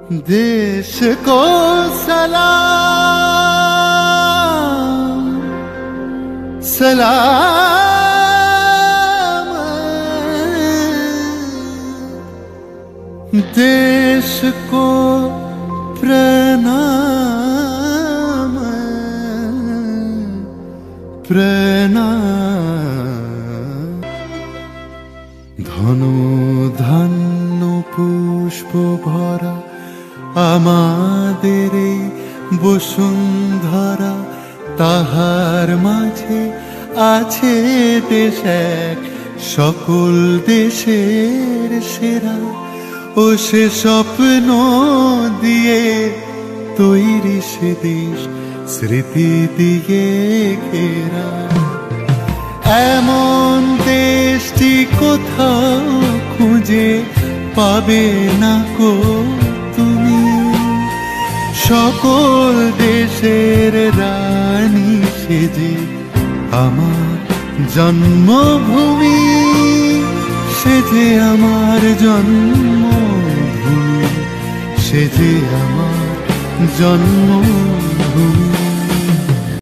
देश को सलाम सलाम, देश को प्रणाम प्रणाम। धनु धन्य पुष्प भरा आमादेर এই বসুন্ধরা, তাহার মাঝে আছে দেশ এক সকল দেশের সেরা। ও সে স্বপ্ন দিয়ে তৈরি সে দেশ স্মৃতি দিয়ে ঘেরা। এমন দেশটি কোথাও খুঁজে পাবে না কো তুমি, সকল দেশের রানী সেজে আমার জন্মভূমি, সেজে আমার জন্মভূমি, সেজে আমার জন্মভূমি।